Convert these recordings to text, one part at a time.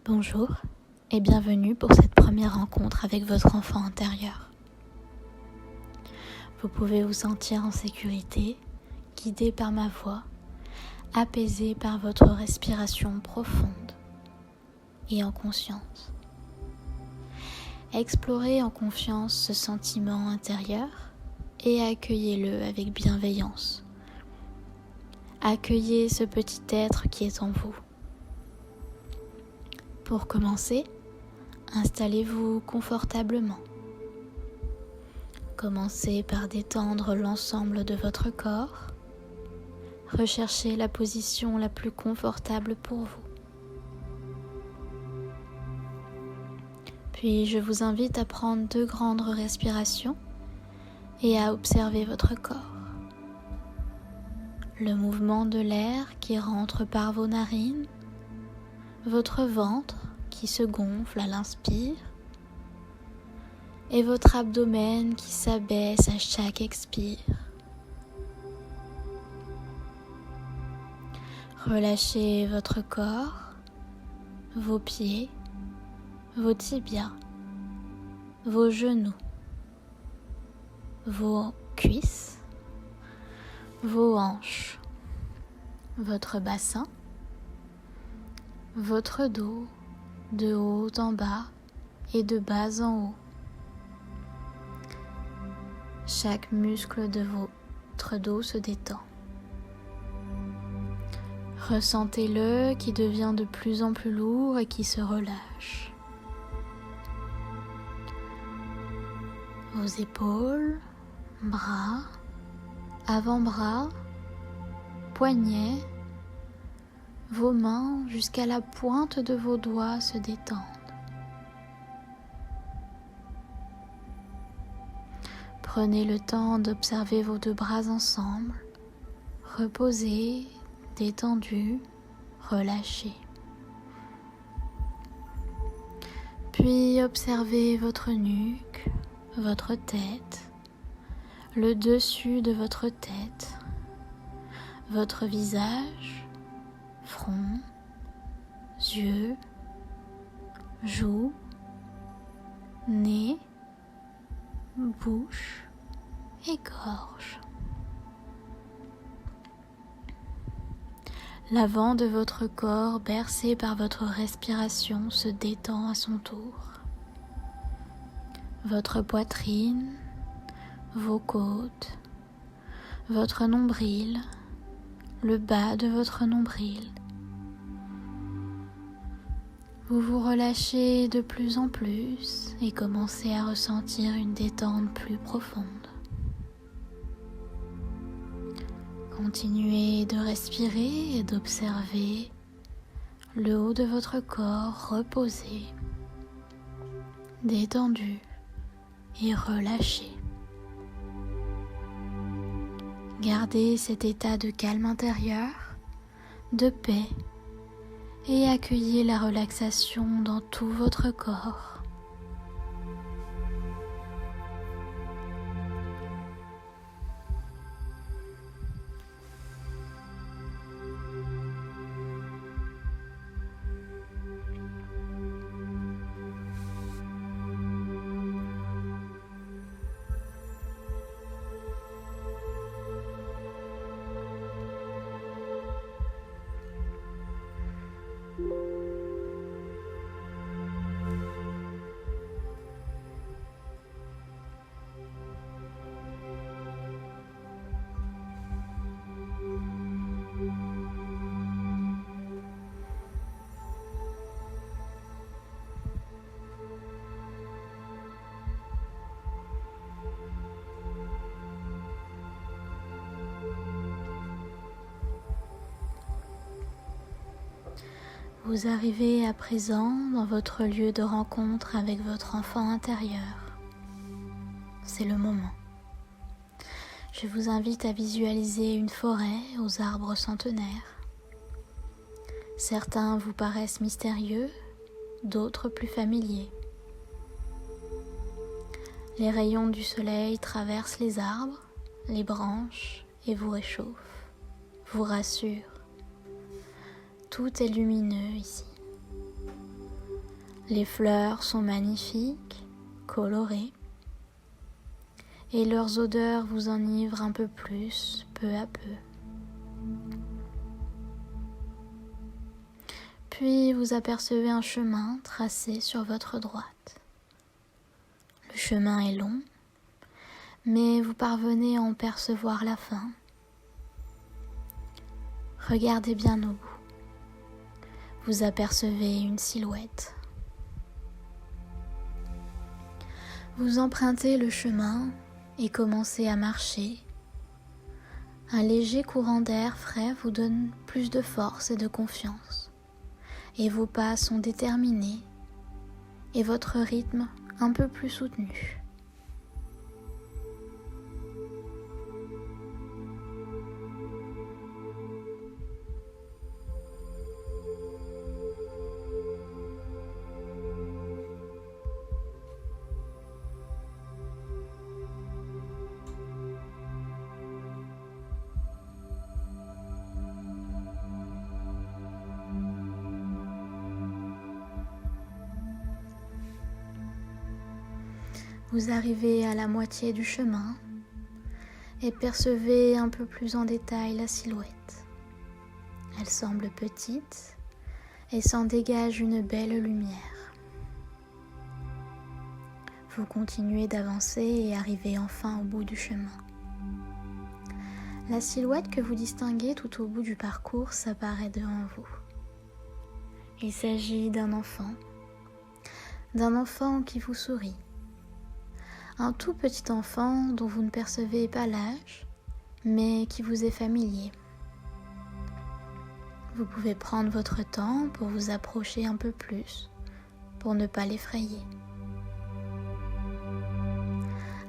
Bonjour et bienvenue pour cette première rencontre avec votre enfant intérieur. Vous pouvez vous sentir en sécurité, guidé par ma voix, apaisé par votre respiration profonde et en conscience. Explorez en confiance ce sentiment intérieur et accueillez-le avec bienveillance. Accueillez ce petit être qui est en vous. Pour commencer, installez-vous confortablement. Commencez par détendre l'ensemble de votre corps. Recherchez la position la plus confortable pour vous. Puis je vous invite à prendre 2 grandes respirations et à observer votre corps. Le mouvement de l'air qui rentre par vos narines, votre ventre qui se gonfle à l'inspire et votre abdomen qui s'abaisse à chaque expire. Relâchez votre corps, vos pieds, vos tibias, vos genoux, vos cuisses, vos hanches, votre bassin, votre dos de haut en bas et de bas en haut. Chaque muscle de votre dos se détend. Ressentez-le qui devient de plus en plus lourd et qui se relâche. Vos épaules, bras, avant-bras, poignets, vos mains jusqu'à la pointe de vos doigts se détendent. Prenez le temps d'observer vos 2 bras ensemble, reposés, détendus, relâchés. Puis observez votre nuque, votre tête, le dessus de votre tête, votre visage, front, yeux, joues, nez, bouche et gorge. L'avant de votre corps, bercé par votre respiration, se détend à son tour. Votre poitrine, vos côtes, votre nombril, le bas de votre nombril. Vous vous relâchez de plus en plus et commencez à ressentir une détente plus profonde. Continuez de respirer et d'observer le haut de votre corps reposé, détendu et relâché. Gardez cet état de calme intérieur, de paix, et accueillez la relaxation dans tout votre corps. Vous arrivez à présent dans votre lieu de rencontre avec votre enfant intérieur. C'est le moment. Je vous invite à visualiser une forêt aux arbres centenaires. Certains vous paraissent mystérieux, d'autres plus familiers. Les rayons du soleil traversent les arbres, les branches et vous réchauffent, vous rassurent. Tout est lumineux ici. Les fleurs sont magnifiques, colorées, et leurs odeurs vous enivrent un peu plus, peu à peu. Puis vous apercevez un chemin tracé sur votre droite. Le chemin est long, mais vous parvenez à en percevoir la fin. Regardez bien au bout. Vous apercevez une silhouette. Vous empruntez le chemin et commencez à marcher. Un léger courant d'air frais vous donne plus de force et de confiance. Et vos pas sont déterminés et votre rythme un peu plus soutenu. Vous arrivez à la moitié du chemin et percevez un peu plus en détail la silhouette. Elle semble petite et s'en dégage une belle lumière. Vous continuez d'avancer et arrivez enfin au bout du chemin. La silhouette que vous distinguez tout au bout du parcours s'apparaît devant vous. Il s'agit d'un enfant qui vous sourit. Un tout petit enfant dont vous ne percevez pas l'âge, mais qui vous est familier. Vous pouvez prendre votre temps pour vous approcher un peu plus, pour ne pas l'effrayer.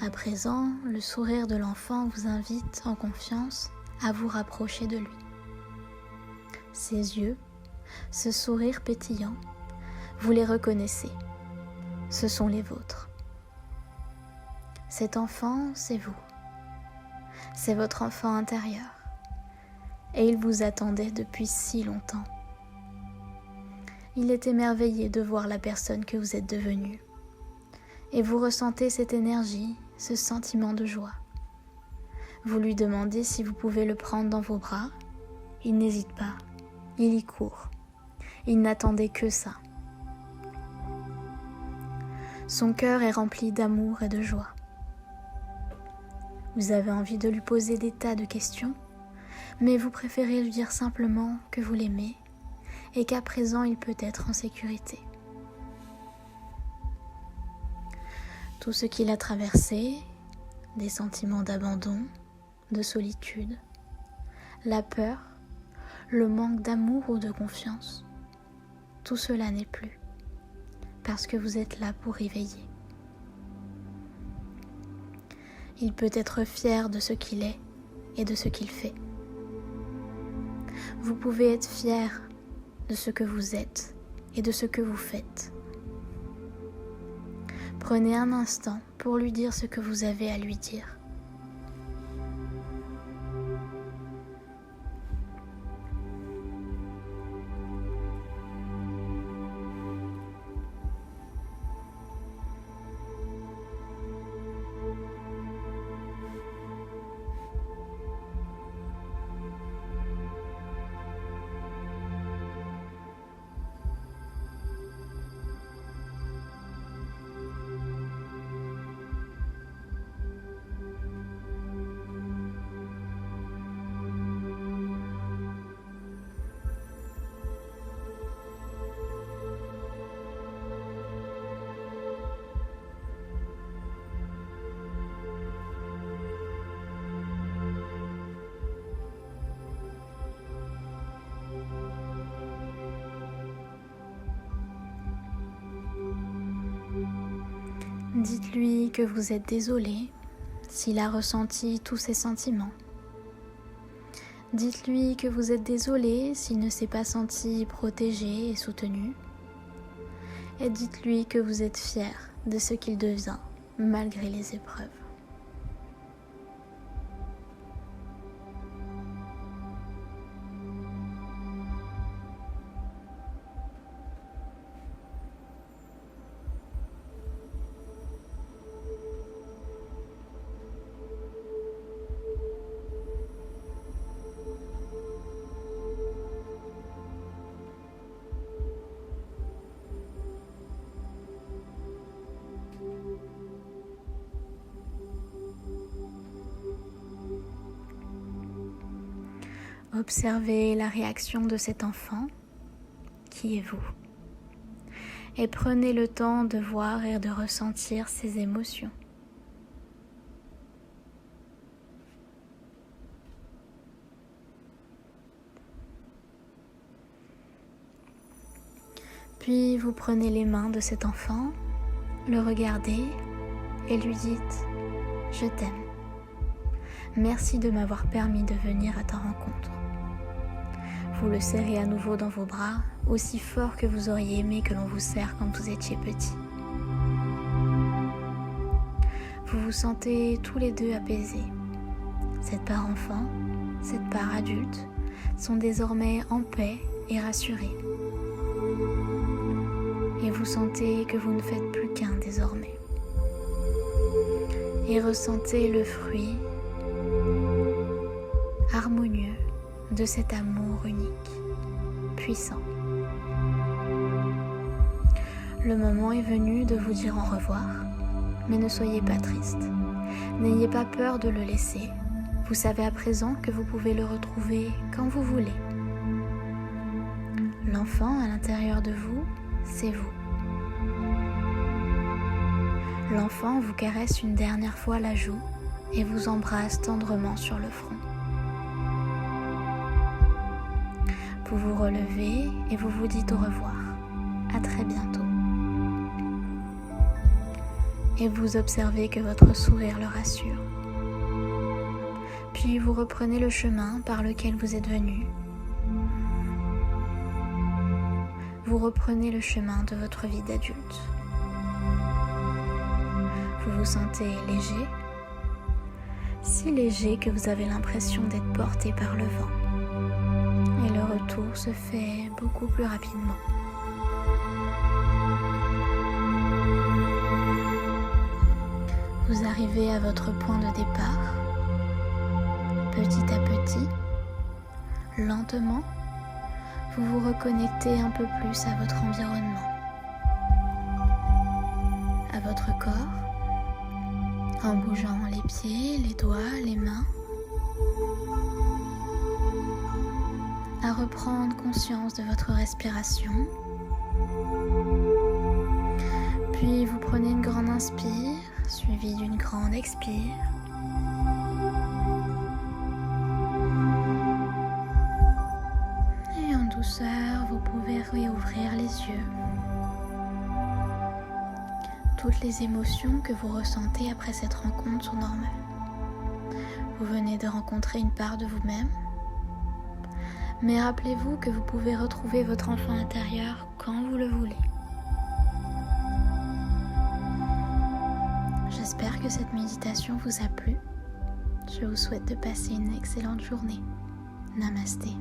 À présent, le sourire de l'enfant vous invite en confiance à vous rapprocher de lui. Ses yeux, ce sourire pétillant, vous les reconnaissez. Ce sont les vôtres. Cet enfant, c'est vous. C'est votre enfant intérieur. Et il vous attendait depuis si longtemps. Il est émerveillé de voir la personne que vous êtes devenue. Et vous ressentez cette énergie, ce sentiment de joie. Vous lui demandez si vous pouvez le prendre dans vos bras. Il n'hésite pas. Il y court. Il n'attendait que ça. Son cœur est rempli d'amour et de joie. Vous avez envie de lui poser des tas de questions, mais vous préférez lui dire simplement que vous l'aimez et qu'à présent il peut être en sécurité. Tout ce qu'il a traversé, des sentiments d'abandon, de solitude, la peur, le manque d'amour ou de confiance, tout cela n'est plus, parce que vous êtes là pour y veiller. Il peut être fier de ce qu'il est et de ce qu'il fait. Vous pouvez être fier de ce que vous êtes et de ce que vous faites. Prenez un instant pour lui dire ce que vous avez à lui dire. Dites-lui que vous êtes désolé s'il a ressenti tous ces sentiments. Dites-lui que vous êtes désolé s'il ne s'est pas senti protégé et soutenu. Et dites-lui que vous êtes fier de ce qu'il devient malgré les épreuves. Observez la réaction de cet enfant qui est vous. Et prenez le temps de voir et de ressentir ses émotions. Puis vous prenez les mains de cet enfant, le regardez et lui dites « Je t'aime. Merci de m'avoir permis de venir à ta rencontre. » Vous le serrez à nouveau dans vos bras, aussi fort que vous auriez aimé que l'on vous serre quand vous étiez petit. Vous vous sentez tous les deux apaisés. Cette part enfant, cette part adulte sont désormais en paix et rassurés. Et vous sentez que vous ne faites plus qu'un désormais. Et ressentez le fruit harmonieux de cet amour unique, puissant. Le moment est venu de vous dire au revoir, mais ne soyez pas triste. N'ayez pas peur de le laisser. Vous savez à présent que vous pouvez le retrouver quand vous voulez. L'enfant à l'intérieur de vous, c'est vous. L'enfant vous caresse une dernière fois la joue et vous embrasse tendrement sur le front. Vous vous relevez et vous vous dites au revoir. À très bientôt. Et vous observez que votre sourire le rassure. Puis vous reprenez le chemin par lequel vous êtes venu. Vous reprenez le chemin de votre vie d'adulte. Vous vous sentez léger, si léger que vous avez l'impression d'être porté par le vent. Et le retour se fait beaucoup plus rapidement. Vous arrivez à votre point de départ. Petit à petit, lentement, vous vous reconnectez un peu plus à votre environnement, à votre corps, en bougeant les pieds, les doigts, les mains, à reprendre conscience de votre respiration. Puis vous prenez une grande inspire, suivie d'une grande expire. Et en douceur, vous pouvez réouvrir les yeux. Toutes les émotions que vous ressentez après cette rencontre sont normales. Vous venez de rencontrer une part de vous-même. Mais rappelez-vous que vous pouvez retrouver votre enfant intérieur quand vous le voulez. J'espère que cette méditation vous a plu. Je vous souhaite de passer une excellente journée. Namasté.